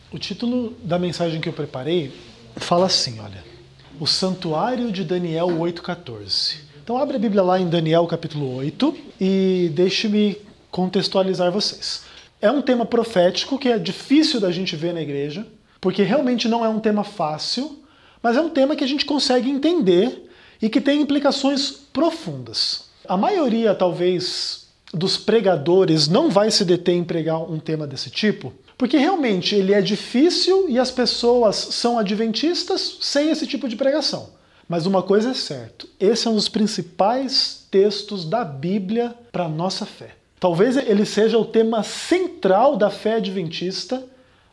O título da mensagem que eu preparei fala assim, olha, o santuário de Daniel 8,14. Então abre a Bíblia lá em Daniel capítulo 8 e deixe-me contextualizar vocês. É um tema profético que é difícil da gente ver na igreja, porque realmente não é um tema fácil, mas é um tema que a gente consegue entender e que tem implicações profundas. A maioria, talvez, dos pregadores não vai se deter em pregar um tema desse tipo, porque realmente ele é difícil e as pessoas são adventistas sem esse tipo de pregação. Mas uma coisa é certa, esse é um dos principais textos da Bíblia para a nossa fé. Talvez ele seja o tema central da fé adventista,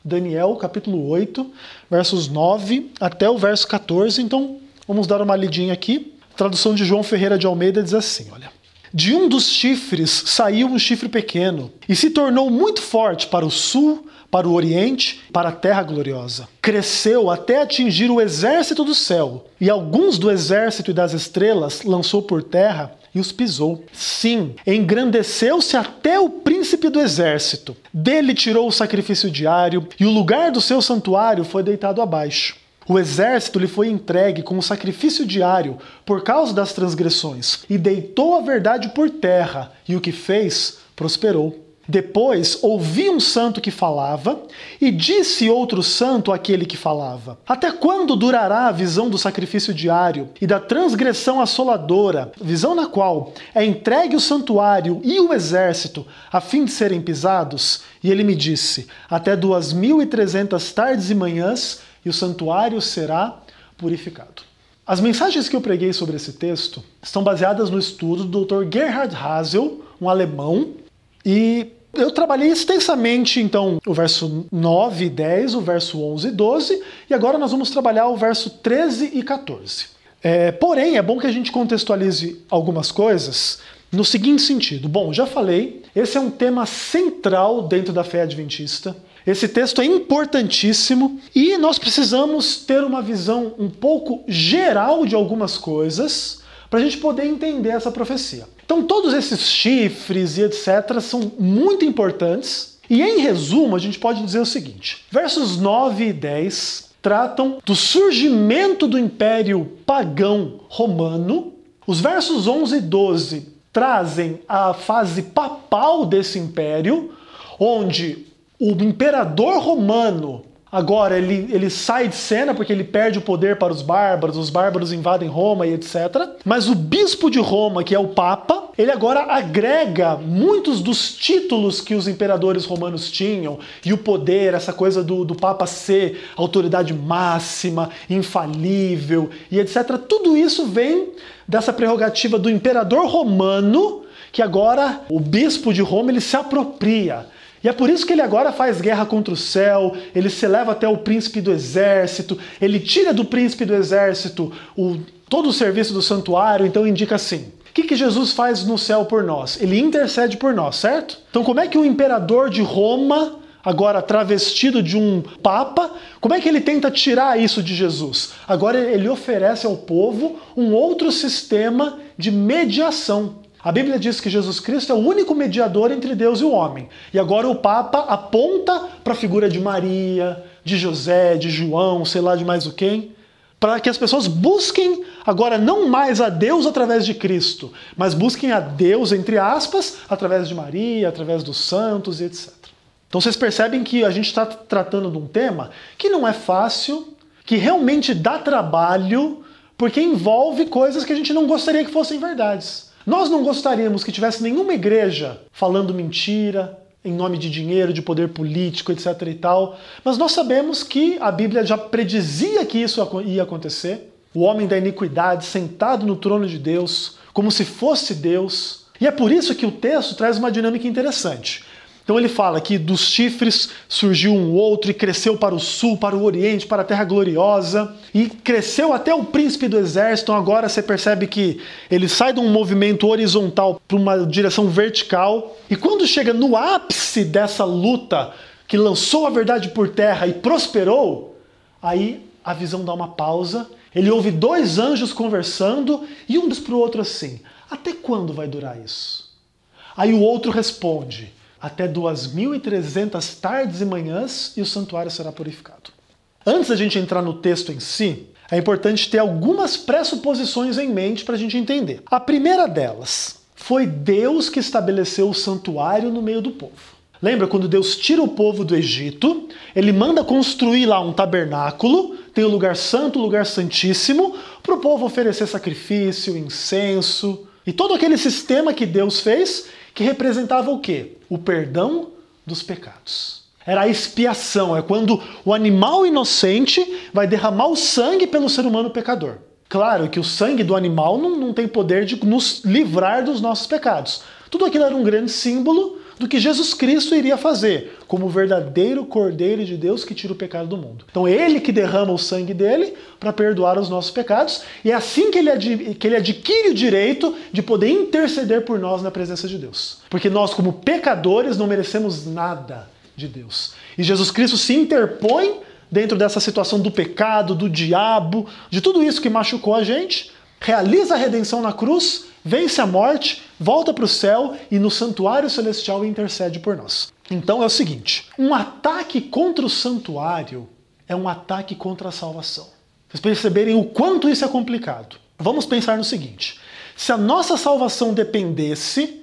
Daniel capítulo 8, versos 9 até o verso 14. Então vamos dar uma lidinha aqui. A tradução de João Ferreira de Almeida diz assim, olha. De um dos chifres saiu um chifre pequeno e se tornou muito forte para o sul, para o oriente, para a terra gloriosa. Cresceu até atingir o exército do céu, e alguns do exército e das estrelas lançou por terra e os pisou. Sim, engrandeceu-se até o príncipe do exército. Dele tirou o sacrifício diário, e o lugar do seu santuário foi deitado abaixo. O exército lhe foi entregue com o sacrifício diário por causa das transgressões, e deitou a verdade por terra, e o que fez prosperou. Depois ouvi um santo que falava, e disse outro santo àquele que falava: até quando durará a visão do sacrifício diário e da transgressão assoladora, visão na qual é entregue o santuário e o exército a fim de serem pisados? E ele me disse: até 2300 tardes e manhãs, e o santuário será purificado. As mensagens que eu preguei sobre esse texto estão baseadas no estudo do Dr. Gerhard Hasel, um alemão, e eu trabalhei extensamente, então, o verso 9 e 10, o verso 11 e 12, e agora nós vamos trabalhar o verso 13 e 14. Porém, é bom que a gente contextualize algumas coisas no seguinte sentido. Bom, já falei, esse é um tema central dentro da fé adventista. Esse texto é importantíssimo e nós precisamos ter uma visão um pouco geral de algumas coisas para a gente poder entender essa profecia. Então todos esses chifres e etc. são muito importantes e em resumo a gente pode dizer o seguinte. Versos 9 e 10 tratam do surgimento do Império Pagão Romano. Os versos 11 e 12 trazem a fase papal desse império, onde o imperador romano, agora ele sai de cena porque ele perde o poder para os bárbaros invadem Roma e etc. Mas o bispo de Roma, que é o Papa, ele agora agrega muitos dos títulos que os imperadores romanos tinham, e o poder, essa coisa do Papa ser autoridade máxima, infalível e etc. Tudo isso vem dessa prerrogativa do imperador romano, que agora o bispo de Roma ele se apropria. E é por isso que ele agora faz guerra contra o céu, ele se eleva até o príncipe do exército, ele tira do príncipe do exército todo o serviço do santuário, então indica assim, o que Jesus faz no céu por nós? Ele intercede por nós, certo? Então como é que o imperador de Roma, agora travestido de um papa, como é que ele tenta tirar isso de Jesus? Agora ele oferece ao povo um outro sistema de mediação. A Bíblia diz que Jesus Cristo é o único mediador entre Deus e o homem. E agora o Papa aponta para a figura de Maria, de José, de João, sei lá de mais o quem, para que as pessoas busquem agora não mais a Deus através de Cristo, mas busquem a Deus, entre aspas, através de Maria, através dos santos e etc. Então vocês percebem que a gente está tratando de um tema que não é fácil, que realmente dá trabalho, porque envolve coisas que a gente não gostaria que fossem verdades. Nós não gostaríamos que tivesse nenhuma igreja falando mentira, em nome de dinheiro, de poder político, etc. e tal, mas nós sabemos que a Bíblia já predizia que isso ia acontecer. O homem da iniquidade sentado no trono de Deus, como se fosse Deus. E é por isso que o texto traz uma dinâmica interessante. Então ele fala que dos chifres surgiu um outro e cresceu para o sul, para o oriente, para a terra gloriosa, e cresceu até o príncipe do exército. Então agora você percebe que ele sai de um movimento horizontal para uma direção vertical, e quando chega no ápice dessa luta, que lançou a verdade por terra e prosperou, aí a visão dá uma pausa, ele ouve dois anjos conversando, e um diz para o outro assim, até quando vai durar isso? Aí o outro responde, até 2.300 tardes e manhãs, e o santuário será purificado. Antes da gente entrar no texto em si, é importante ter algumas pressuposições em mente para a gente entender. A primeira delas, foi Deus que estabeleceu o santuário no meio do povo. Lembra quando Deus tira o povo do Egito, ele manda construir lá um tabernáculo, tem o lugar santo, o lugar santíssimo, para o povo oferecer sacrifício, incenso, e todo aquele sistema que Deus fez, que representava o quê? O perdão dos pecados. Era a expiação, é quando o animal inocente vai derramar o sangue pelo ser humano pecador. Claro que o sangue do animal não tem poder de nos livrar dos nossos pecados. Tudo aquilo era um grande símbolo do que Jesus Cristo iria fazer, como o verdadeiro Cordeiro de Deus que tira o pecado do mundo. Então ele que derrama o sangue dele para perdoar os nossos pecados, e é assim que ele adquire o direito de poder interceder por nós na presença de Deus. Porque nós, como pecadores, não merecemos nada de Deus. E Jesus Cristo se interpõe dentro dessa situação do pecado, do diabo, de tudo isso que machucou a gente, realiza a redenção na cruz, vence a morte, volta para o céu e no santuário celestial intercede por nós. Então é o seguinte, um ataque contra o santuário é um ataque contra a salvação. Vocês perceberem o quanto isso é complicado. Vamos pensar no seguinte, se a nossa salvação dependesse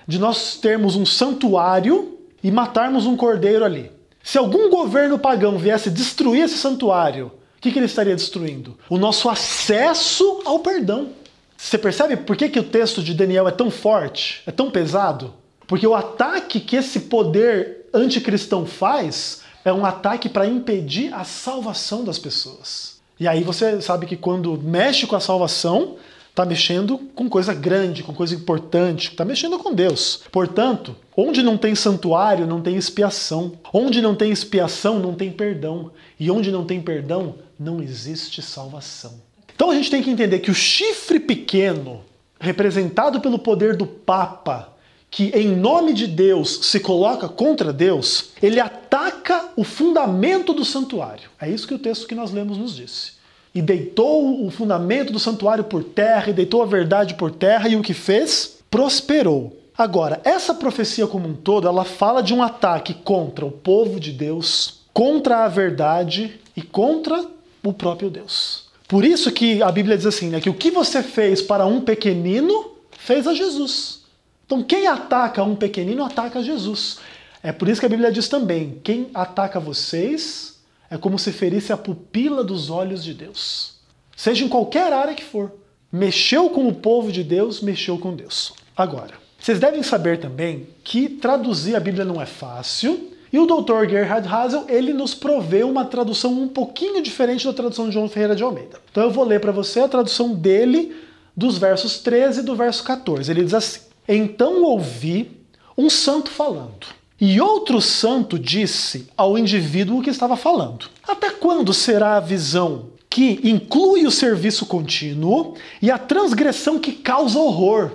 de nós termos um santuário e matarmos um cordeiro ali, se algum governo pagão viesse destruir esse santuário, o que ele estaria destruindo? O nosso acesso ao perdão. Você percebe por que o texto de Daniel é tão forte, é tão pesado? Porque o ataque que esse poder anticristão faz é um ataque para impedir a salvação das pessoas. E aí você sabe que quando mexe com a salvação, está mexendo com coisa grande, com coisa importante, está mexendo com Deus. Portanto, onde não tem santuário, não tem expiação. Onde não tem expiação, não tem perdão. E onde não tem perdão, não existe salvação. Então a gente tem que entender que o chifre pequeno, representado pelo poder do Papa, que em nome de Deus se coloca contra Deus, ele ataca o fundamento do santuário. É isso que o texto que nós lemos nos disse. E deitou o fundamento do santuário por terra, e deitou a verdade por terra, e o que fez? Prosperou. Agora, essa profecia como um todo, ela fala de um ataque contra o povo de Deus, contra a verdade e contra o próprio Deus. Por isso que a Bíblia diz assim, né, que o que você fez para um pequenino, fez a Jesus. Então quem ataca um pequenino, ataca Jesus. É por isso que a Bíblia diz também, quem ataca vocês é como se ferisse a pupila dos olhos de Deus. Seja em qualquer área que for. Mexeu com o povo de Deus, mexeu com Deus. Agora, vocês devem saber também que traduzir a Bíblia não é fácil, e o Dr. Gerhard Hasel, ele nos provê uma tradução um pouquinho diferente da tradução de João Ferreira de Almeida. Então eu vou ler para você a tradução dele dos versos 13 e do verso 14. Ele diz assim, então ouvi um santo falando, e outro santo disse ao indivíduo que estava falando, até quando será a visão que inclui o serviço contínuo e a transgressão que causa horror,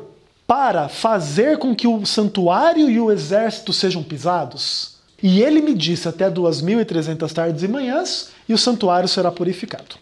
para fazer com que o santuário e o exército sejam pisados? E ele me disse até 2.300 tardes e manhãs, e o santuário será purificado.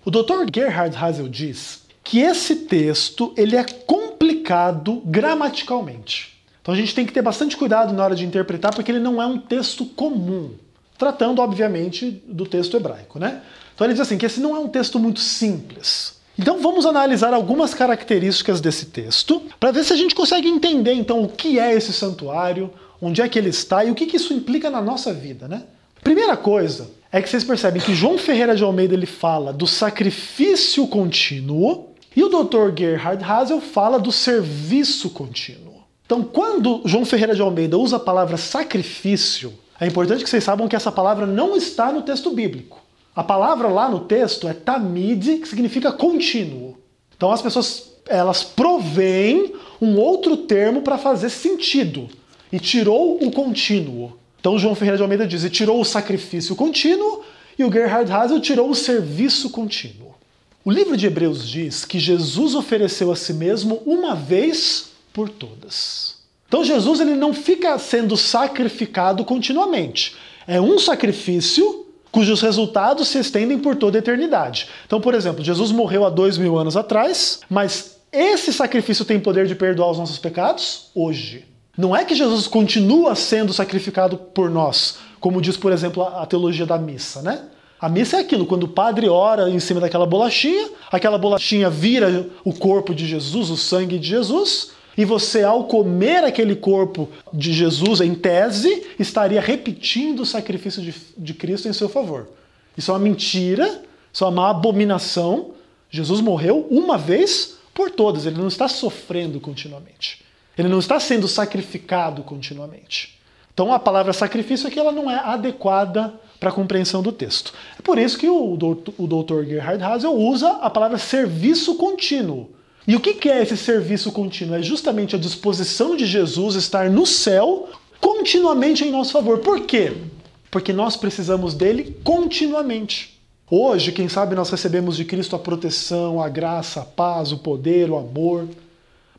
O Dr. Gerhard Hasel diz que esse texto ele é complicado gramaticalmente. Então a gente tem que ter bastante cuidado na hora de interpretar, porque ele não é um texto comum, tratando, obviamente, do texto hebraico, né? Então ele diz assim, que esse não é um texto muito simples. Então vamos analisar algumas características desse texto, para ver se a gente consegue entender, então, o que é esse santuário, onde é que ele está e o que isso implica na nossa vida, né? Primeira coisa é que vocês percebem que João Ferreira de Almeida ele fala do sacrifício contínuo e o Dr. Gerhard Hasel fala do serviço contínuo. Então, quando João Ferreira de Almeida usa a palavra sacrifício, é importante que vocês saibam que essa palavra não está no texto bíblico. A palavra lá no texto é tamid, que significa contínuo. Então as pessoas elas provêm um outro termo para fazer sentido. E tirou o contínuo. Então João Ferreira de Almeida diz, e tirou o sacrifício contínuo, e o Gerhard Hasel tirou o serviço contínuo. O livro de Hebreus diz que Jesus ofereceu a si mesmo uma vez por todas. Então Jesus ele não fica sendo sacrificado continuamente. É um sacrifício cujos resultados se estendem por toda a eternidade. Então, por exemplo, Jesus morreu há 2.000 anos atrás, mas esse sacrifício tem poder de perdoar os nossos pecados? Hoje. Não é que Jesus continua sendo sacrificado por nós, como diz, por exemplo, a teologia da missa, né? A missa é aquilo, quando o padre ora em cima daquela bolachinha vira o corpo de Jesus, o sangue de Jesus, e você, ao comer aquele corpo de Jesus, em tese, estaria repetindo o sacrifício de Cristo em seu favor. Isso é uma mentira, isso é uma abominação. Jesus morreu uma vez por todas, ele não está sofrendo continuamente. Ele não está sendo sacrificado continuamente. Então a palavra sacrifício aqui ela não é adequada para a compreensão do texto. É por isso que o Dr. Gerhard Hasel usa a palavra serviço contínuo. E o que é esse serviço contínuo? É justamente a disposição de Jesus estar no céu continuamente em nosso favor. Por quê? Porque nós precisamos dele continuamente. Hoje, quem sabe, nós recebemos de Cristo a proteção, a graça, a paz, o poder, o amor.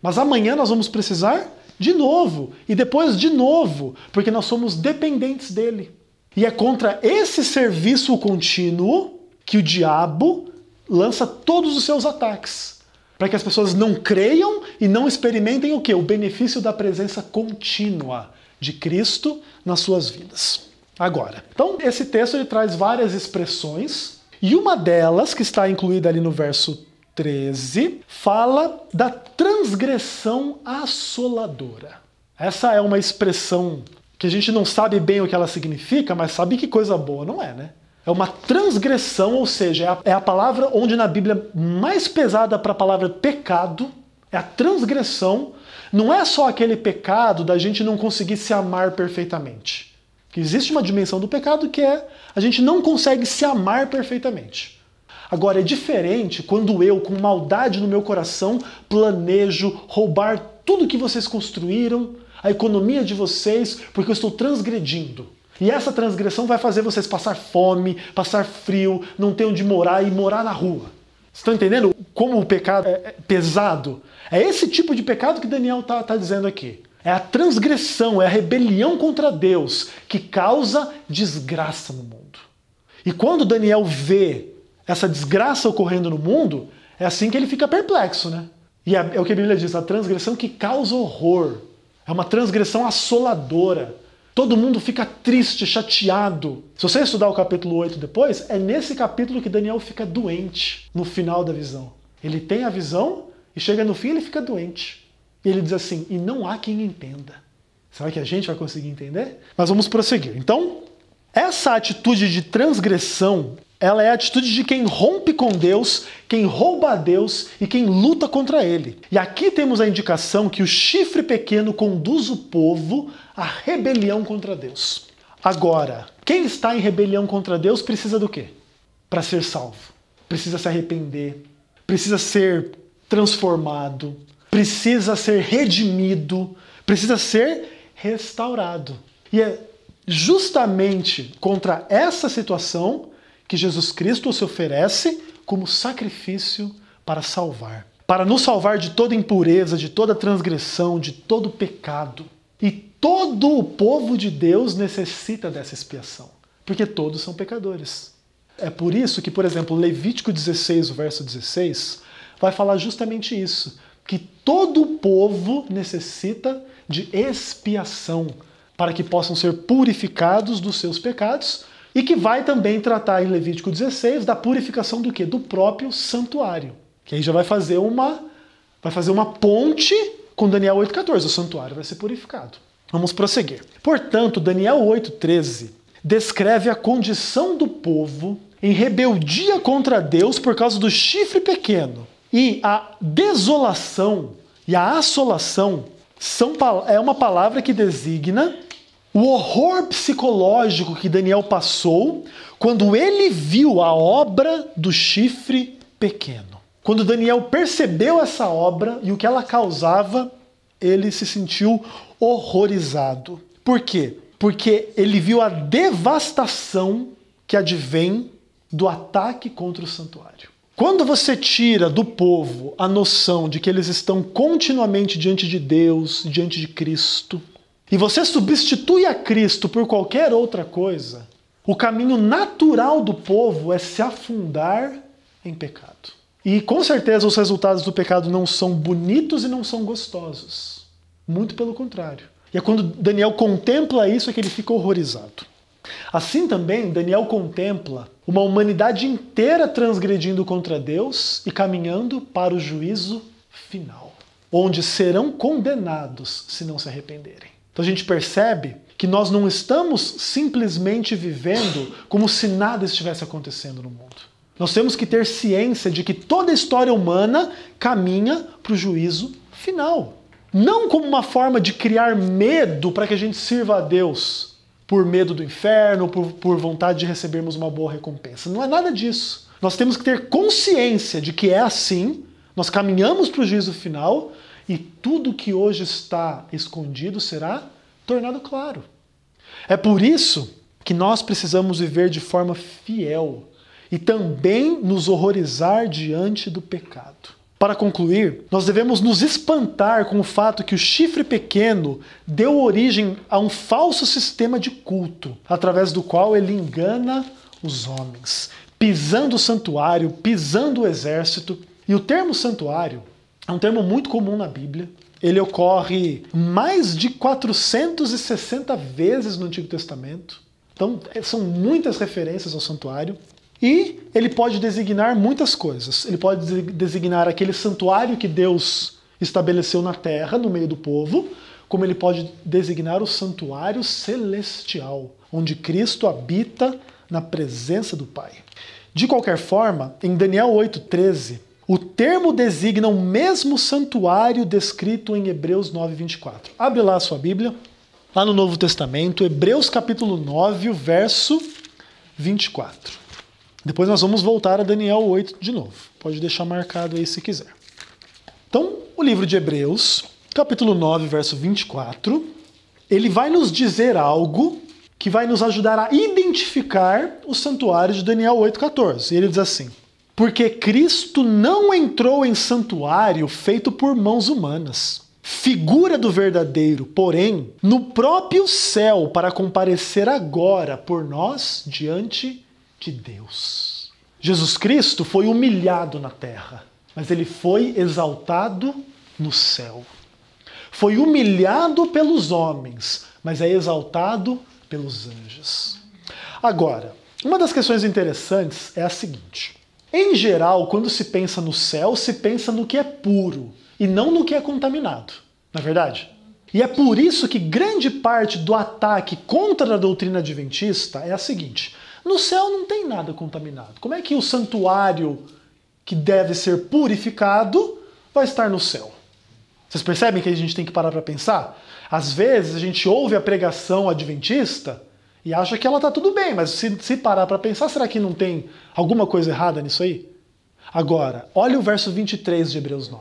Mas amanhã nós vamos precisar de novo, e depois de novo, porque nós somos dependentes dele. E é contra esse serviço contínuo que o diabo lança todos os seus ataques. Para que as pessoas não creiam e não experimentem o quê? O benefício da presença contínua de Cristo nas suas vidas. Agora, então esse texto ele traz várias expressões, e uma delas, que está incluída ali no verso 13, fala da transgressão assoladora. Essa é uma expressão que a gente não sabe bem o que ela significa, mas sabe que coisa boa não é, né? É uma transgressão, ou seja, é a palavra onde na Bíblia mais pesada para a palavra pecado, é a transgressão. Não é só aquele pecado da gente não conseguir se amar perfeitamente. Que existe uma dimensão do pecado que é a gente não consegue se amar perfeitamente. Agora, é diferente quando eu, com maldade no meu coração, planejo roubar tudo que vocês construíram, a economia de vocês, porque eu estou transgredindo. E essa transgressão vai fazer vocês passar fome, passar frio, não ter onde morar e morar na rua. Vocês estão entendendo como o pecado é pesado? É esse tipo de pecado que Daniel está dizendo aqui. É a transgressão, é a rebelião contra Deus que causa desgraça no mundo. E quando Daniel vê essa desgraça ocorrendo no mundo, é assim que ele fica perplexo, né? E é o que a Bíblia diz, a transgressão que causa horror. É uma transgressão assoladora. Todo mundo fica triste, chateado. Se você estudar o capítulo 8 depois, é nesse capítulo que Daniel fica doente, no final da visão. Ele tem a visão e chega no fim ele fica doente. E ele diz assim, e não há quem entenda. Será que a gente vai conseguir entender? Mas vamos prosseguir. Então, essa atitude de transgressão, ela é a atitude de quem rompe com Deus, quem rouba a Deus e quem luta contra ele. E aqui temos a indicação que o chifre pequeno conduz o povo à rebelião contra Deus. Agora, quem está em rebelião contra Deus precisa do quê? Para ser salvo. Precisa se arrepender, precisa ser transformado, precisa ser redimido, precisa ser restaurado. E é justamente contra essa situação que Jesus Cristo se oferece como sacrifício para salvar. Para nos salvar de toda impureza, de toda transgressão, de todo pecado. E todo o povo de Deus necessita dessa expiação. Porque todos são pecadores. É por isso que, por exemplo, Levítico 16, o verso 16, vai falar justamente isso. Que todo o povo necessita de expiação para que possam ser purificados dos seus pecados. E que vai também tratar em Levítico 16 da purificação do quê? Do próprio santuário. Que aí já vai fazer uma ponte com Daniel 8,14. O santuário vai ser purificado. Vamos prosseguir. Portanto, Daniel 8,13 descreve a condição do povo em rebeldia contra Deus por causa do chifre pequeno. E a desolação e a assolação é uma palavra que designa o horror psicológico que Daniel passou quando ele viu a obra do chifre pequeno. Quando Daniel percebeu essa obra e o que ela causava, ele se sentiu horrorizado. Por quê? Porque ele viu a devastação que advém do ataque contra o santuário. Quando você tira do povo a noção de que eles estão continuamente diante de Deus, diante de Cristo, e você substitui a Cristo por qualquer outra coisa, o caminho natural do povo é se afundar em pecado. E com certeza os resultados do pecado não são bonitos e não são gostosos. Muito pelo contrário. E é quando Daniel contempla isso é que ele fica horrorizado. Assim também, Daniel contempla uma humanidade inteira transgredindo contra Deus e caminhando para o juízo final, onde serão condenados se não se arrependerem. Então a gente percebe que nós não estamos simplesmente vivendo como se nada estivesse acontecendo no mundo. Nós temos que ter ciência de que toda a história humana caminha para o juízo final. Não como uma forma de criar medo para que a gente sirva a Deus, por medo do inferno, por vontade de recebermos uma boa recompensa. Não é nada disso. Nós temos que ter consciência de que é assim, nós caminhamos para o juízo final e tudo que hoje está escondido será tornado claro. É por isso que nós precisamos viver de forma fiel e também nos horrorizar diante do pecado. Para concluir, nós devemos nos espantar com o fato que o chifre pequeno deu origem a um falso sistema de culto, através do qual ele engana os homens, pisando o santuário, pisando o exército. E o termo santuário é um termo muito comum na Bíblia. Ele ocorre mais de 460 vezes no Antigo Testamento. Então, são muitas referências ao santuário. E ele pode designar muitas coisas. Ele pode designar aquele santuário que Deus estabeleceu na terra, no meio do povo, como ele pode designar o santuário celestial, onde Cristo habita na presença do Pai. De qualquer forma, em Daniel 8,13, o termo designa o mesmo santuário descrito em Hebreus 9,24. Abre lá a sua Bíblia, lá no Novo Testamento, Hebreus capítulo 9, o verso 24. Depois nós vamos voltar a Daniel 8 de novo. Pode deixar marcado aí se quiser. Então, o livro de Hebreus, capítulo 9, verso 24, ele vai nos dizer algo que vai nos ajudar a identificar o santuário de Daniel 8,14. Ele diz assim: porque Cristo não entrou em santuário feito por mãos humanas, figura do verdadeiro, porém, no próprio céu, para comparecer agora por nós diante de Deus. Jesus Cristo foi humilhado na terra, mas ele foi exaltado no céu. Foi humilhado pelos homens, mas é exaltado pelos anjos. Agora, uma das questões interessantes é a seguinte: em geral, quando se pensa no céu, se pensa no que é puro e não no que é contaminado. Não é verdade? E é por isso que grande parte do ataque contra a doutrina adventista é a seguinte: no céu não tem nada contaminado. Como é que o santuário que deve ser purificado vai estar no céu? Vocês percebem que a gente tem que parar para pensar? Às vezes a gente ouve a pregação adventista e acha que ela está tudo bem, mas se parar para pensar, será que não tem alguma coisa errada nisso aí? Agora, olha o verso 23 de Hebreus 9.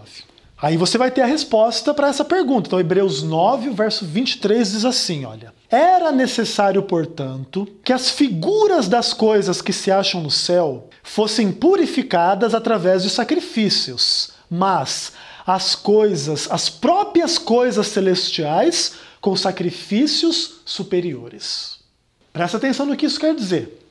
Aí você vai ter a resposta para essa pergunta. Então, Hebreus 9, o verso 23 diz assim, olha: era necessário, portanto, que as figuras das coisas que se acham no céu fossem purificadas através de sacrifícios, mas as próprias coisas celestiais, com sacrifícios superiores. Presta atenção no que isso quer dizer.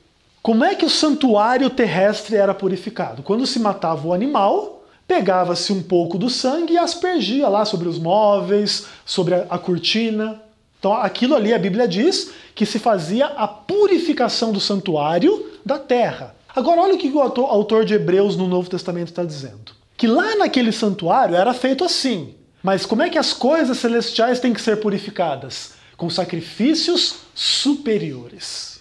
Como é que o santuário terrestre era purificado? Quando se matava o animal, pegava-se um pouco do sangue e aspergia lá sobre os móveis, sobre a cortina. Então aquilo ali, a Bíblia diz, que se fazia a purificação do santuário da terra. Agora olha o que o autor de Hebreus no Novo Testamento está dizendo. Que lá naquele santuário era feito assim. Mas como é que as coisas celestiais têm que ser purificadas? Com sacrifícios superiores.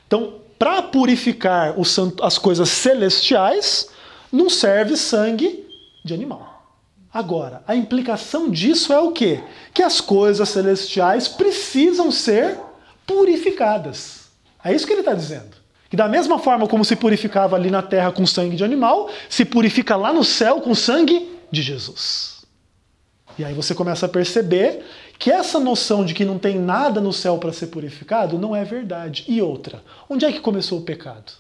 Então, para purificar as coisas celestiais, não serve sangue de animal. Agora, a implicação disso é o quê? Que as coisas celestiais precisam ser purificadas. É isso que ele está dizendo. Que da mesma forma como se purificava ali na terra com sangue de animal, se purifica lá no céu com sangue de Jesus. E aí você começa a perceber que essa noção de que não tem nada no céu para ser purificado não é verdade. E outra, onde é que começou o pecado?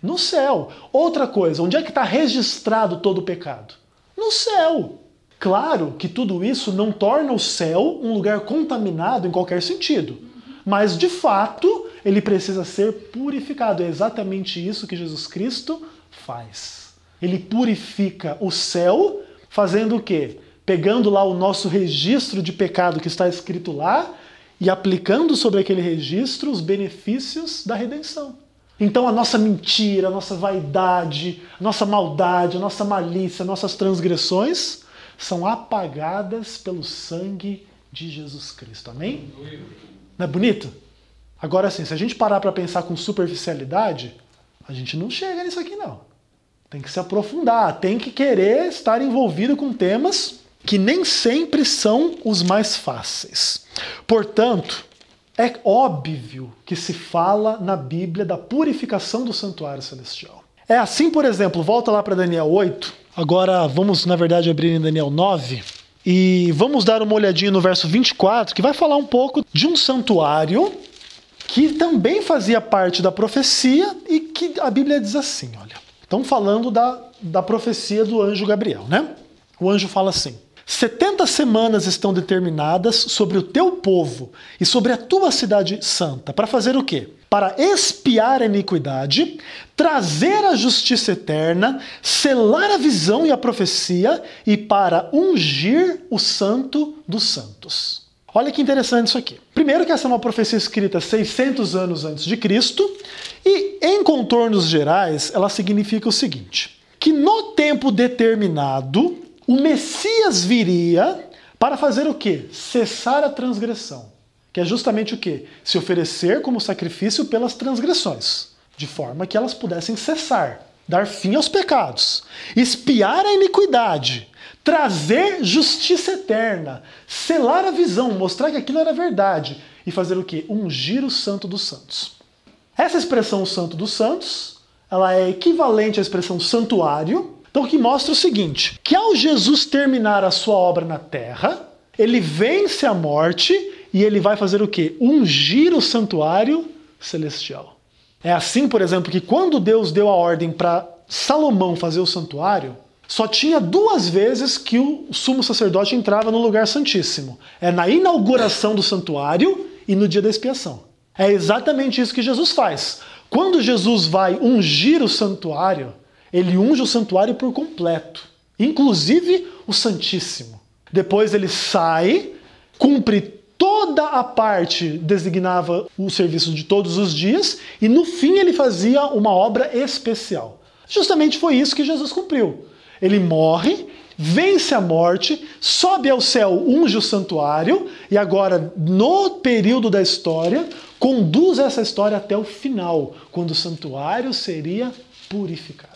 No céu. Outra coisa, onde é que está registrado todo o pecado? No céu. Claro que tudo isso não torna o céu um lugar contaminado em qualquer sentido. Mas, de fato, ele precisa ser purificado. É exatamente isso que Jesus Cristo faz. Ele purifica o céu fazendo o quê? Pegando lá o nosso registro de pecado que está escrito lá e aplicando sobre aquele registro os benefícios da redenção. Então a nossa mentira, a nossa vaidade, a nossa maldade, a nossa malícia, nossas transgressões são apagadas pelo sangue de Jesus Cristo. Amém? Não é bonito? Agora sim, se a gente parar para pensar com superficialidade, a gente não chega nisso aqui não. Tem que se aprofundar, tem que querer estar envolvido com temas que nem sempre são os mais fáceis. Portanto, é óbvio que se fala na Bíblia da purificação do santuário celestial. É assim, por exemplo, volta lá para Daniel 8. Agora vamos, na verdade, abrir em Daniel 9. E vamos dar uma olhadinha no verso 24, que vai falar um pouco de um santuário que também fazia parte da profecia e que a Bíblia diz assim, olha. Estamos falando da profecia do anjo Gabriel, né? O anjo fala assim: 70 semanas estão determinadas sobre o teu povo e sobre a tua cidade santa. Para fazer o quê? Para expiar a iniquidade, trazer a justiça eterna, selar a visão e a profecia e para ungir o santo dos santos. Olha que interessante isso aqui. Primeiro que essa é uma profecia escrita 600 anos antes de Cristo e, em contornos gerais, ela significa o seguinte, que no tempo determinado, o Messias viria para fazer o quê? Cessar a transgressão. Que é justamente o quê? Se oferecer como sacrifício pelas transgressões, de forma que elas pudessem cessar, dar fim aos pecados, expiar a iniquidade, trazer justiça eterna, selar a visão, mostrar que aquilo era verdade e fazer o quê? Ungir o Santo dos Santos. Essa expressão o Santo dos Santos, ela é equivalente à expressão santuário, então que mostra o seguinte, que ao Jesus terminar a sua obra na terra, ele vence a morte e ele vai fazer o quê? Ungir o santuário celestial. É assim, por exemplo, que quando Deus deu a ordem para Salomão fazer o santuário, só tinha 2 vezes que o sumo sacerdote entrava no lugar santíssimo. É na inauguração do santuário e no dia da expiação. É exatamente isso que Jesus faz. Quando Jesus vai ungir o santuário, ele unge o santuário por completo, inclusive o Santíssimo. Depois ele sai, cumpre toda a parte, designava o serviço de todos os dias, e no fim ele fazia uma obra especial. Justamente foi isso que Jesus cumpriu. Ele morre, vence a morte, sobe ao céu, unge o santuário, e agora, no período da história, conduz essa história até o final, quando o santuário seria purificado.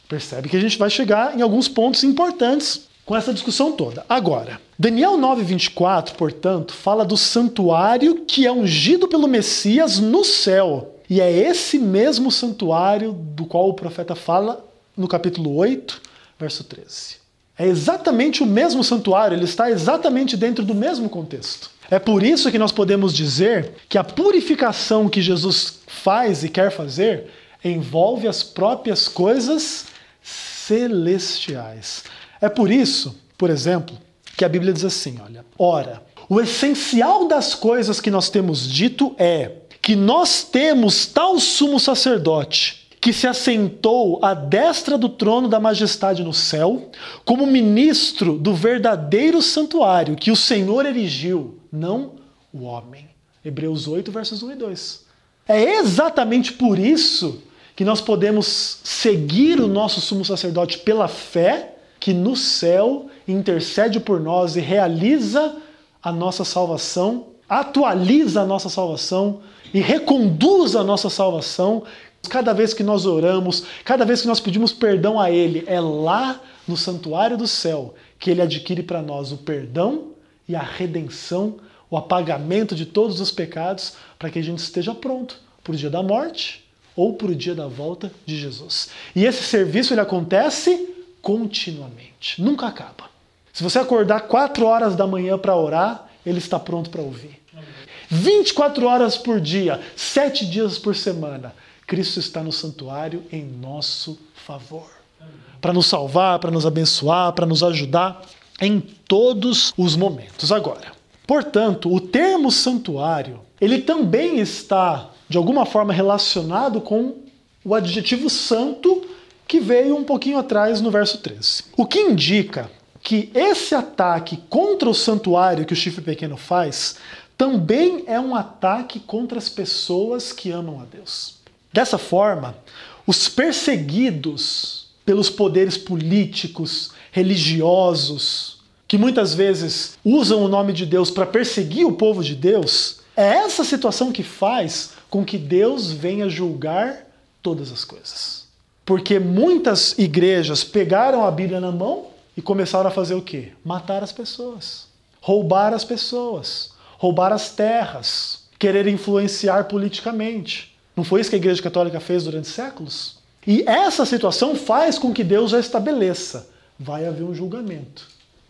Percebe que a gente vai chegar em alguns pontos importantes com essa discussão toda. Agora, Daniel 9:24, portanto, fala do santuário que é ungido pelo Messias no céu. E é esse mesmo santuário do qual o profeta fala no capítulo 8, verso 13. É exatamente o mesmo santuário, ele está exatamente dentro do mesmo contexto. É por isso que nós podemos dizer que a purificação que Jesus faz e quer fazer envolve as próprias coisas celestiais. É por isso, por exemplo, que a Bíblia diz assim, olha, ora, o essencial das coisas que nós temos dito é que nós temos tal sumo sacerdote que se assentou à destra do trono da majestade no céu, como ministro do verdadeiro santuário que o Senhor erigiu, não o homem. Hebreus 8, versos 1 e 2. É exatamente por isso que nós podemos seguir o nosso sumo sacerdote pela fé, que no céu intercede por nós e realiza a nossa salvação, atualiza a nossa salvação e reconduz a nossa salvação. Cada vez que nós oramos, cada vez que nós pedimos perdão a Ele, é lá no santuário do céu que Ele adquire para nós o perdão e a redenção, o apagamento de todos os pecados, para que a gente esteja pronto para o dia da morte ou para o dia da volta de Jesus. E esse serviço ele acontece continuamente, nunca acaba. Se você acordar 4 horas da manhã para orar, Ele está pronto para ouvir. 24 horas por dia, 7 dias por semana, Cristo está no santuário em nosso favor. Para nos salvar, para nos abençoar, para nos ajudar em todos os momentos. Agora, portanto, o termo santuário, ele também está, de alguma forma, relacionado com o adjetivo santo que veio um pouquinho atrás no verso 13. O que indica que esse ataque contra o santuário que o chifre pequeno faz também é um ataque contra as pessoas que amam a Deus. Dessa forma, os perseguidos pelos poderes políticos, religiosos, que muitas vezes usam o nome de Deus para perseguir o povo de Deus, é essa situação que faz com que Deus venha julgar todas as coisas. Porque muitas igrejas pegaram a Bíblia na mão e começaram a fazer o quê? Matar as pessoas, roubar as pessoas, roubar as terras, querer influenciar politicamente. Não foi isso que a Igreja Católica fez durante séculos? E essa situação faz com que Deus já estabeleça: vai haver um julgamento.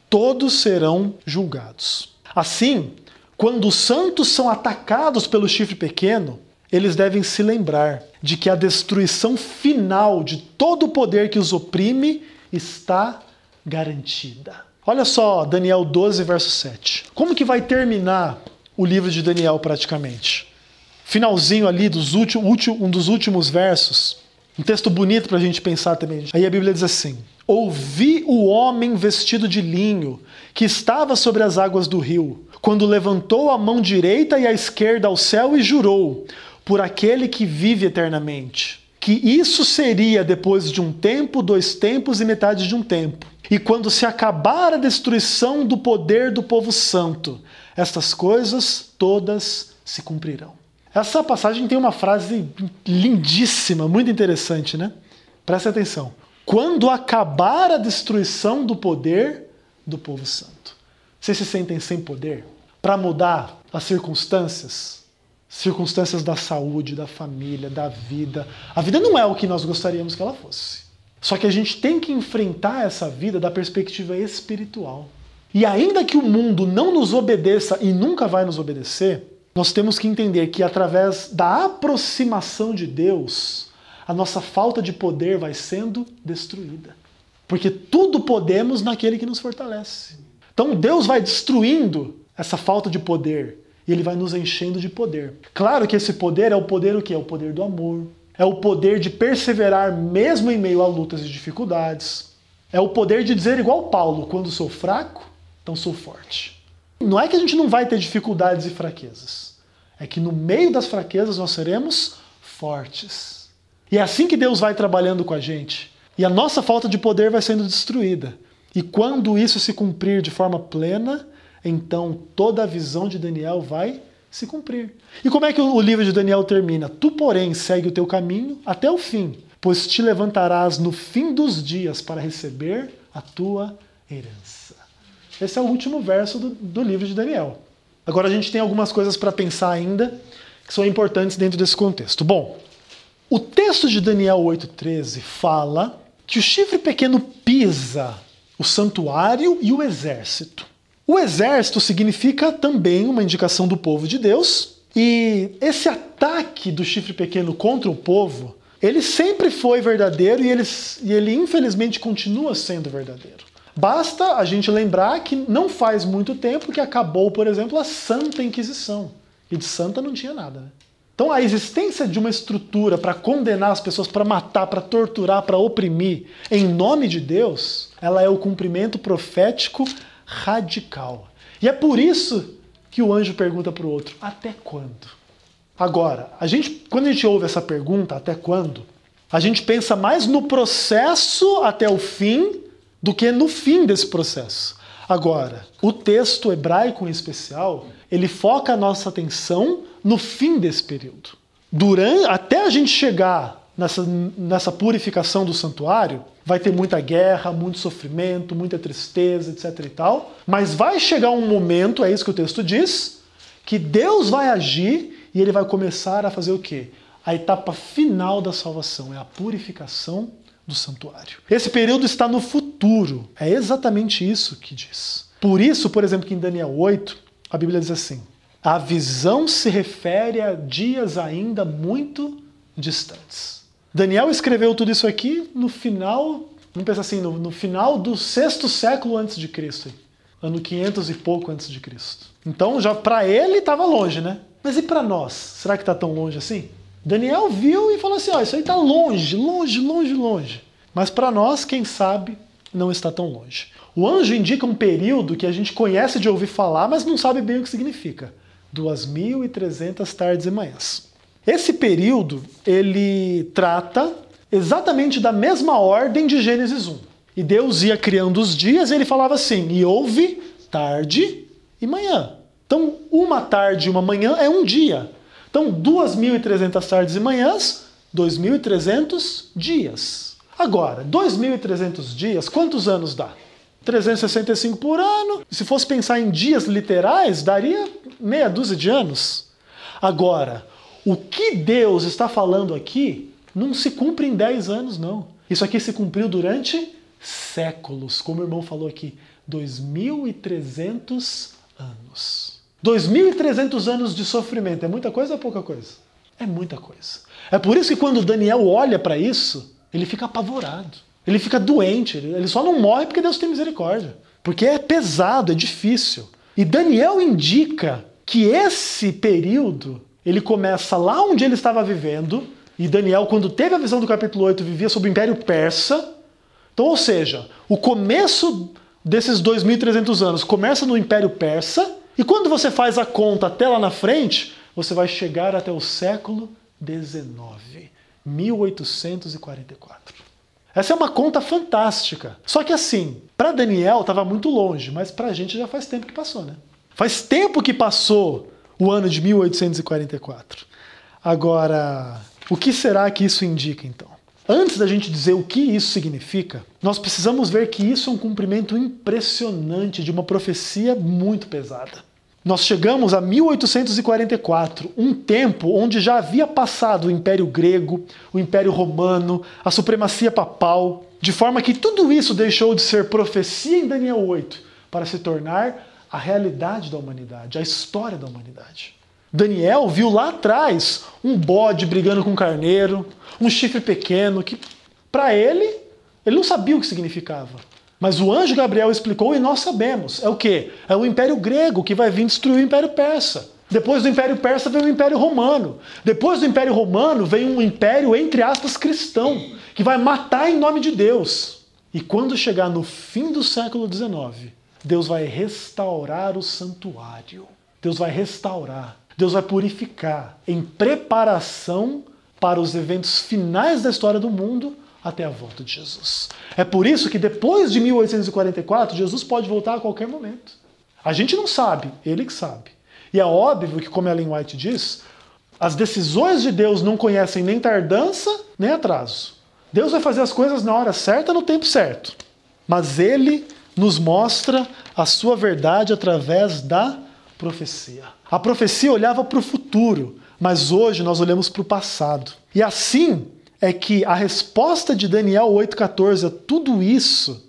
Todos serão julgados. Assim, quando os santos são atacados pelo chifre pequeno, eles devem se lembrar de que a destruição final de todo o poder que os oprime está garantida. Olha só Daniel 12, verso 7. Como que vai terminar o livro de Daniel praticamente? Finalzinho ali, um dos últimos versos. Um texto bonito para a gente pensar também. Aí a Bíblia diz assim: ouvi o homem vestido de linho, que estava sobre as águas do rio, quando levantou a mão direita e a esquerda ao céu e jurou, por aquele que vive eternamente, que isso seria depois de um tempo, 2 tempos e metade de um tempo. E quando se acabar a destruição do poder do povo santo, estas coisas todas se cumprirão. Essa passagem tem uma frase lindíssima, muito interessante, né? Presta atenção. Quando acabar a destruição do poder do povo santo. Vocês se sentem sem poder para mudar as circunstâncias? Circunstâncias da saúde, da família, da vida. A vida não é o que nós gostaríamos que ela fosse. Só que a gente tem que enfrentar essa vida da perspectiva espiritual. E ainda que o mundo não nos obedeça e nunca vai nos obedecer, nós temos que entender que através da aproximação de Deus, a nossa falta de poder vai sendo destruída. Porque tudo podemos naquele que nos fortalece. Então Deus vai destruindo essa falta de poder e Ele vai nos enchendo de poder. Claro que esse poder é o poder o quê? É o poder do amor. É o poder de perseverar mesmo em meio a lutas e dificuldades. É o poder de dizer igual Paulo: quando sou fraco, então sou forte. Não é que a gente não vai ter dificuldades e fraquezas. É que no meio das fraquezas nós seremos fortes. E é assim que Deus vai trabalhando com a gente. E a nossa falta de poder vai sendo destruída. E quando isso se cumprir de forma plena, então toda a visão de Daniel vai se cumprir. E como é que o livro de Daniel termina? Tu, porém, segue o teu caminho até o fim, pois te levantarás no fim dos dias para receber a tua herança. Esse é o último verso do livro de Daniel. Agora a gente tem algumas coisas para pensar ainda que são importantes dentro desse contexto. Bom, o texto de Daniel 8,13 fala que o chifre pequeno pisa o santuário e o exército. O exército significa também uma indicação do povo de Deus, e esse ataque do chifre pequeno contra o povo, ele sempre foi verdadeiro e ele infelizmente continua sendo verdadeiro. Basta a gente lembrar que não faz muito tempo que acabou, por exemplo, a Santa Inquisição. E de santa não tinha nada, né? Então a existência de uma estrutura para condenar as pessoas, para matar, para torturar, para oprimir, em nome de Deus, ela é o cumprimento profético radical. E é por isso que o anjo pergunta para o outro: até quando? Agora, quando a gente ouve essa pergunta, até quando, a gente pensa mais no processo até o fim do que no fim desse processo. Agora, o texto hebraico em especial, ele foca a nossa atenção no fim desse período. Até a gente chegar nessa purificação do santuário, vai ter muita guerra, muito sofrimento, muita tristeza, etc. e tal, mas vai chegar um momento, é isso que o texto diz, que Deus vai agir e Ele vai começar a fazer o quê? A etapa final da salvação, é a purificação do santuário. Esse período está no futuro. É exatamente isso que diz. Por isso, por exemplo, que em Daniel 8, a Bíblia diz assim: a visão se refere a dias ainda muito distantes. Daniel escreveu tudo isso aqui no final, vamos pensar assim, no final do 6º século antes de Cristo. Ano 500 e pouco antes de Cristo. Então, já para ele estava longe, né? Mas e para nós? Será que está tão longe assim? Daniel viu e falou assim: ó, isso aí está longe, longe, longe, longe. Mas para nós, quem sabe, não está tão longe. O anjo indica um período que a gente conhece de ouvir falar, mas não sabe bem o que significa. 2.300 tardes e manhãs. Esse período, ele trata exatamente da mesma ordem de Gênesis 1. E Deus ia criando os dias e ele falava assim, e houve tarde e manhã. Então, uma tarde e uma manhã é um dia. Então, 2.300 tardes e manhãs, 2.300 dias. Agora, 2.300 dias, quantos anos dá? 365 por ano. Se fosse pensar em dias literais, daria meia dúzia de anos. Agora, o que Deus está falando aqui não se cumpre em 10 anos, não. Isso aqui se cumpriu durante séculos, como o irmão falou aqui, 2.300 anos. 2.300 anos de sofrimento. É muita coisa ou é pouca coisa? É muita coisa. É por isso que quando Daniel olha para isso, ele fica apavorado. Ele fica doente. Ele só não morre porque Deus tem misericórdia. Porque é pesado, é difícil. E Daniel indica que esse período, ele começa lá onde ele estava vivendo. E Daniel, quando teve a visão do capítulo 8, vivia sob o Império Persa. Então, ou seja, o começo desses 2.300 anos começa no Império Persa. E quando você faz a conta até lá na frente, você vai chegar até o século XIX, 1844. Essa é uma conta fantástica. Só que assim, para Daniel estava muito longe, mas para a gente já faz tempo que passou, né? Faz tempo que passou o ano de 1844. Agora, o que será que isso indica então? Antes da gente dizer o que isso significa, nós precisamos ver que isso é um cumprimento impressionante de uma profecia muito pesada. Nós chegamos a 1844, um tempo onde já havia passado o Império Grego, o Império Romano, a supremacia papal, de forma que tudo isso deixou de ser profecia em Daniel 8 para se tornar a realidade da humanidade, a história da humanidade. Daniel viu lá atrás um bode brigando com um carneiro, um chifre pequeno, que para ele não sabia o que significava. Mas o anjo Gabriel explicou e nós sabemos. É o quê? É o Império Grego que vai vir destruir o Império Persa. Depois do Império Persa vem o Império Romano. Depois do Império Romano vem um império, entre aspas, cristão, que vai matar em nome de Deus. E quando chegar no fim do século XIX, Deus vai restaurar o santuário. Deus vai restaurar. Deus vai purificar em preparação para os eventos finais da história do mundo, até a volta de Jesus. É por isso que depois de 1844, Jesus pode voltar a qualquer momento. A gente não sabe, ele que sabe. E é óbvio que, como Ellen White diz, as decisões de Deus não conhecem nem tardança, nem atraso. Deus vai fazer as coisas na hora certa, no tempo certo. Mas ele nos mostra a sua verdade através da profecia. A profecia olhava para o futuro, mas hoje nós olhamos para o passado. E assim é que a resposta de Daniel 8,14 a tudo isso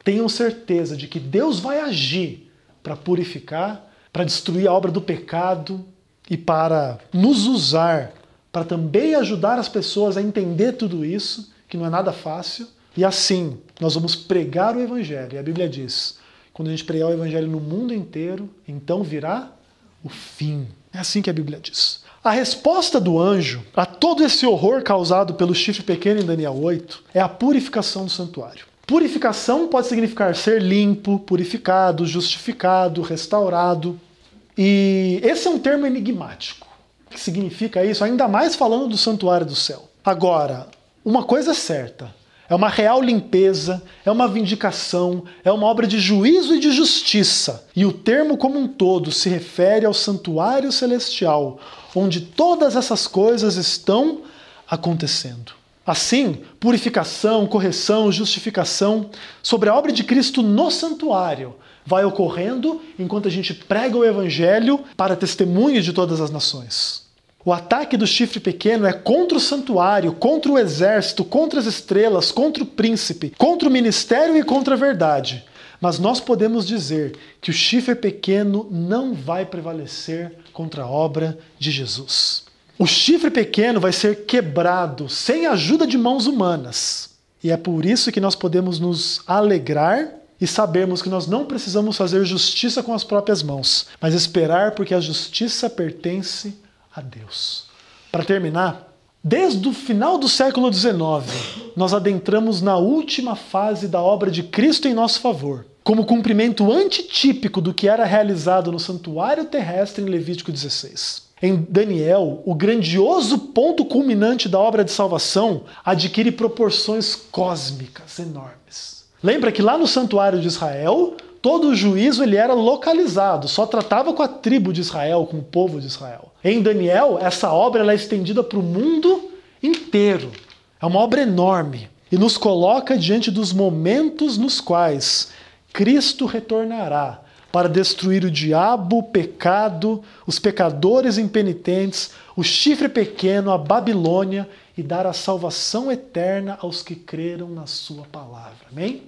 tenham certeza de que Deus vai agir para purificar, para destruir a obra do pecado e para nos usar, para também ajudar as pessoas a entender tudo isso, que não é nada fácil. E assim, nós vamos pregar o Evangelho. E a Bíblia diz, quando a gente pregar o Evangelho no mundo inteiro, então virá o fim. É assim que a Bíblia diz. A resposta do anjo a todo esse horror causado pelo chifre pequeno em Daniel 8 é a purificação do santuário. Purificação pode significar ser limpo, purificado, justificado, restaurado. E esse é um termo enigmático. O que significa isso? Ainda mais falando do santuário do céu. Agora, uma coisa é certa. É uma real limpeza, é uma vindicação, é uma obra de juízo e de justiça. E o termo como um todo se refere ao santuário celestial, onde todas essas coisas estão acontecendo. Assim, purificação, correção, justificação sobre a obra de Cristo no santuário vai ocorrendo enquanto a gente prega o Evangelho para testemunho de todas as nações. O ataque do chifre pequeno é contra o santuário, contra o exército, contra as estrelas, contra o príncipe, contra o ministério e contra a verdade. Mas nós podemos dizer que o chifre pequeno não vai prevalecer contra a obra de Jesus. O chifre pequeno vai ser quebrado sem a ajuda de mãos humanas. E é por isso que nós podemos nos alegrar e sabermos que nós não precisamos fazer justiça com as próprias mãos, mas esperar porque a justiça pertence a Deus. Para terminar, desde o final do século XIX, nós adentramos na última fase da obra de Cristo em nosso favor. como cumprimento antitípico do que era realizado no santuário terrestre em Levítico 16. Em Daniel, o grandioso ponto culminante da obra de salvação adquire proporções cósmicas enormes. Lembra que lá no santuário de Israel, todo o juízo ele era localizado, só tratava com a tribo de Israel, com o povo de Israel. Em Daniel, essa obra ela é estendida para o mundo inteiro. É uma obra enorme e nos coloca diante dos momentos nos quais Cristo retornará para destruir o diabo, o pecado, os pecadores impenitentes, o chifre pequeno, a Babilônia e dar a salvação eterna aos que creram na sua palavra. Amém?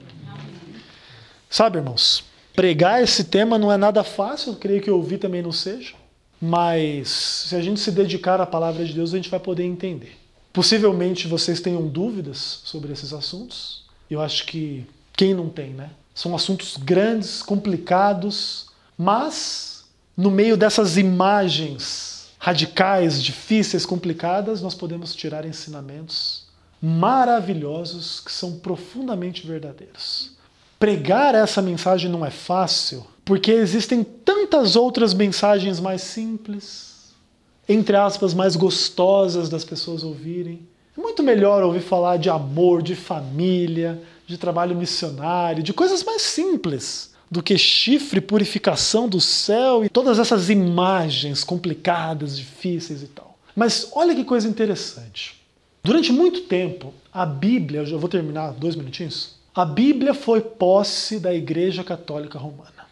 Sabe, irmãos, pregar esse tema não é nada fácil, eu creio que ouvir também não seja, mas se a gente se dedicar à palavra de Deus, a gente vai poder entender. Possivelmente vocês tenham dúvidas sobre esses assuntos, eu acho que quem não tem, né? São assuntos grandes, complicados, mas no meio dessas imagens radicais, difíceis, complicadas, nós podemos tirar ensinamentos maravilhosos que são profundamente verdadeiros. Pregar essa mensagem não é fácil, porque existem tantas outras mensagens mais simples, entre aspas, mais gostosas das pessoas ouvirem. É muito melhor ouvir falar de amor, de família, de trabalho missionário, de coisas mais simples do que chifre, purificação do céu e todas essas imagens complicadas, difíceis e tal. Mas olha que coisa interessante. Durante muito tempo, a Bíblia, eu já vou terminar 2 minutinhos, a Bíblia foi posse da Igreja Católica Romana.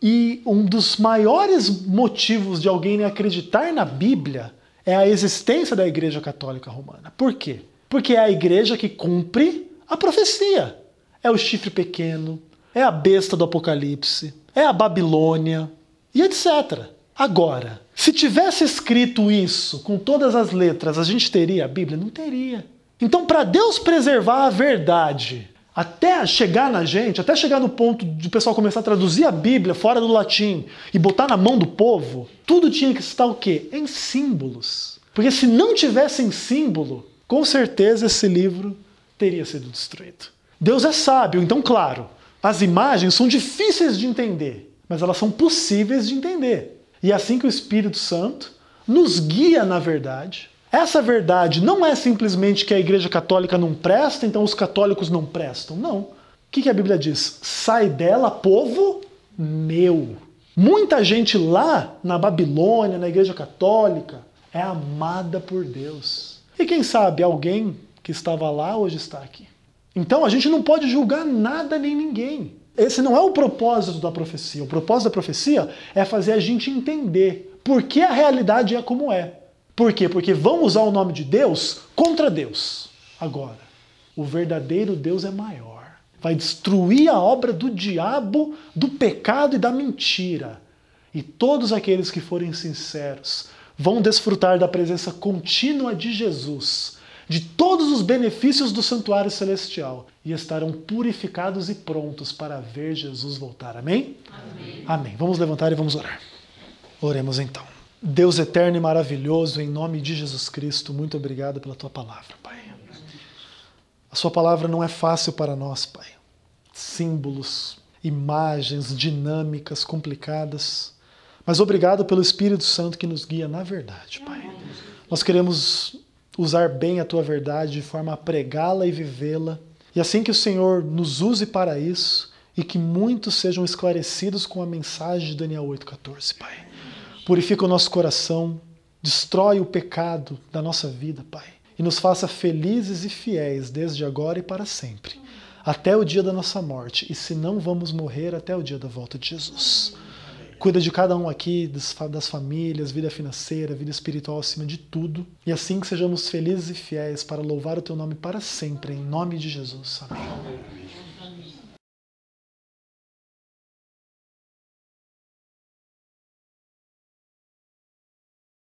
E um dos maiores motivos de alguém acreditar na Bíblia é a existência da Igreja Católica Romana. Por quê? Porque é a igreja que cumpre a profecia. É o chifre pequeno, é a besta do Apocalipse, é a Babilônia e etc. Agora, se tivesse escrito isso com todas as letras, a gente teria a Bíblia? Não teria. Então, para Deus preservar a verdade, até chegar na gente, até chegar no ponto de o pessoal começar a traduzir a Bíblia fora do latim e botar na mão do povo, tudo tinha que estar o quê? Em símbolos. Porque se não tivesse em símbolo, com certeza esse livro teria sido destruído. Deus é sábio, então claro, as imagens são difíceis de entender, mas elas são possíveis de entender. E é assim que o Espírito Santo nos guia na verdade. Essa verdade não é simplesmente que a Igreja Católica não presta, então os católicos não prestam. Não. O que a Bíblia diz? Sai dela, povo meu. Muita gente lá na Babilônia, na Igreja Católica, é amada por Deus. E quem sabe alguém que estava lá hoje está aqui. Então a gente não pode julgar nada nem ninguém. Esse não é o propósito da profecia. O propósito da profecia é fazer a gente entender por que a realidade é como é. Por quê? Porque vão usar o nome de Deus contra Deus. Agora, o verdadeiro Deus é maior. Vai destruir a obra do diabo, do pecado e da mentira. E todos aqueles que forem sinceros vão desfrutar da presença contínua de Jesus, de todos os benefícios do santuário celestial, e estarão purificados e prontos para ver Jesus voltar. Amém? Amém. Amém. Vamos levantar e vamos orar. Oremos então. Deus eterno e maravilhoso, em nome de Jesus Cristo, muito obrigado pela Tua palavra, Pai. A Sua palavra não é fácil para nós, Pai. Símbolos, imagens, dinâmicas, complicadas. Mas obrigado pelo Espírito Santo que nos guia na verdade, Pai. Nós queremos usar bem a Tua verdade de forma a pregá-la e vivê-la. E assim que o Senhor nos use para isso e que muitos sejam esclarecidos com a mensagem de Daniel 8,14, Pai. Purifica o nosso coração, destrói o pecado da nossa vida, Pai. E nos faça felizes e fiéis desde agora e para sempre, até o dia da nossa morte. E se não vamos morrer até o dia da volta de Jesus. Cuida de cada um aqui, das famílias, vida financeira, vida espiritual acima de tudo. E assim que sejamos felizes e fiéis para louvar o Teu nome para sempre, em nome de Jesus. Amém.